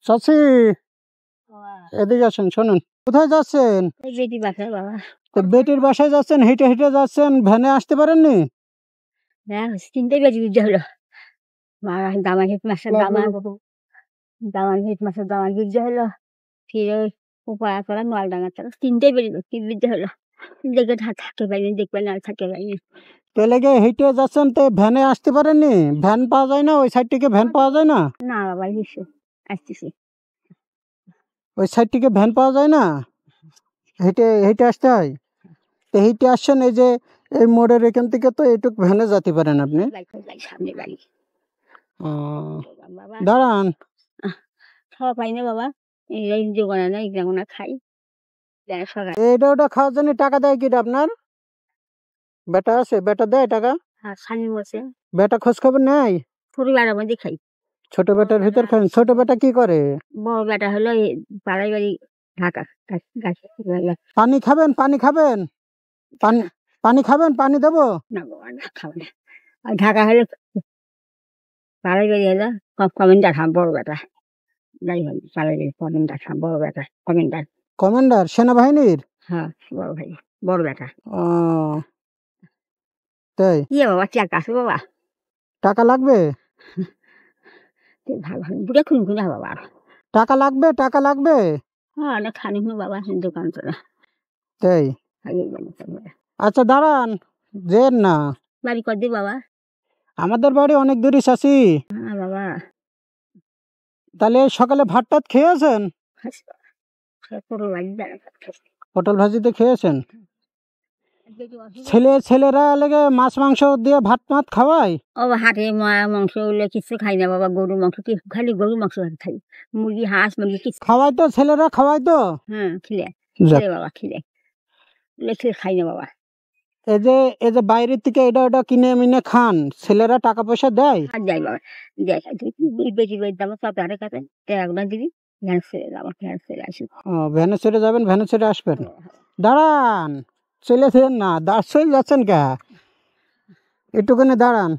চাচি এদিকে আসেন, শোনেন। কোথায় যাচ্ছেন? বেটি বাসায় বাবা। তো বেটির বাসায় যাচ্ছেন, হেঁটে হেঁটে যাচ্ছেন, ভ্যানে আসতে পারেননি? হ্যাঁ, তিনটে বেটি দিতে হলো। দামার হিট মাসের দামার দিতে হলো। ফিরে উপায় করা নলডাঙ্গা চলো, তিনটে বেটি দিতে হলো। দেখে থাকতে পারিনি, দেখবে না থাকতে পারিনি। তেলেগে হেঁটে যাচ্ছেন, তো ভ্যানে আসতে পারেননি? ভ্যান পাওয়া যায় না ওই সাইড থেকে? ভ্যান পাওয়া যায় না? না বাবা, আসতেছি। ওই সাইড থেকে ভ্যান পাওয়া যায় না, হেঁটে হেঁটে আসতে হয়। তো হেঁটে আসছেন, এই যে এই মোড়ের এখান থেকে তো এইটুক ভ্যানে যেতে পারেন আপনি। সামনে বাড়ি বাবা, দাঁড়ান। খাওয়া পাই না বাবা, এই জোগানা না, এগুলো খাই। এইটা ওটা খাওয়ার জন্য টাকা দেয় কিটা আপনার? বেটা আছে, বেটা দেয় টাকা? স্বামী বসে বেটা খোঁজ খবর নেয়? ছোট বেটার মধ্যে খাই। ছোট বেটার ভিতর খান? ছোট বেটা কি করে? বড় বেটা হলো পাড়াই বাড়ি ঢাকা। পানি খাবেন? পানি খাবেন? পানি পানি খাবেন? পানি দেবো? না বাবা, না খাবো না। আর ঢাকা হলে পাড়াই বাড়ি হলো কমেন্টার খাম, বড় বেটা। যাই হোক, পাড়াই বাড়ি কমেন্টার খাম, বড় বেটা কমেন্টার। কমান্ডার সেনাবাহিনীর? হ্যাঁ, বড় ভাই, বড় বেটা। ও তাই? ইয়ে বাবা, চেয়ার কাছে বাবা, টাকা লাগবে? বুড়ে খুন খুঁজে বাবা। টাকা লাগবে? টাকা লাগবে? হ্যাঁ, না খানি বাবা, দোকান তো না। তাই? আচ্ছা দাঁড়ান, যেন না। বাড়ি কর দি বাবা? আমাদের বাড়ি অনেক দূরই চাচি। হ্যাঁ বাবা। তাহলে সকালে ভাত টাত খেয়েছেন? পটল ভাজিতে খেয়েছেন? ছেলেরা লেগে মাছ মাংস দিয়ে ভাত মাত খাওয়ায়? ও হাটে মাংস উঠলে কিছু খাই না বাবা, গরুর মাংস কি খালি গরুর মাংস খাই, মুরগি হাঁস মুরগি কিছু খাওয়াই তো, ছেলেরা খাওয়াই তো? হ্যাঁ, খিলে বাবা, খিলে খাই না বাবা। এই যে বাইরের থেকে এটা ওটা কিনে মিনে খান, ছেলেরা টাকা পয়সা দেয়? দেয় বাবা, দেয়। বেশি বেশি দাম সব হাটের কাছে টাকা দিবি, ভ্যান ছেড়ে যাবো, ভ্যান ছেড়ে আসি। ও ভ্যানে ছেড়ে যাবেন, ভ্যানে ছেড়ে আসবেন। দাঁড়ান, চলেছেন না, চলে যাচ্ছেন কে? একটুখানি দাঁড়ান।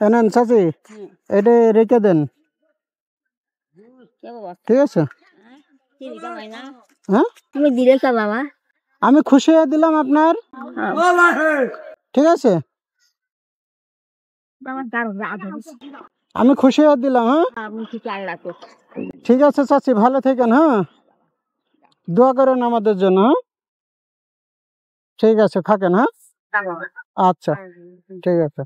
নেন চাচি, এটা রেখে দেন, ঠিক আছে? হ্যাঁ, তুমি দিলে তো বাবা, আমি খুশি হয়ে দিলাম আপনার, ঠিক আছে? আমি খুশি হয়ে দিলাম। হ্যাঁ ঠিক আছে চাচি, ভালো থাকেন। হ্যাঁ, দোয়া করেন আমাদের জন্য। হ্যাঁ ঠিক আছে, থাকেন। হ্যাঁ আচ্ছা, ঠিক আছে।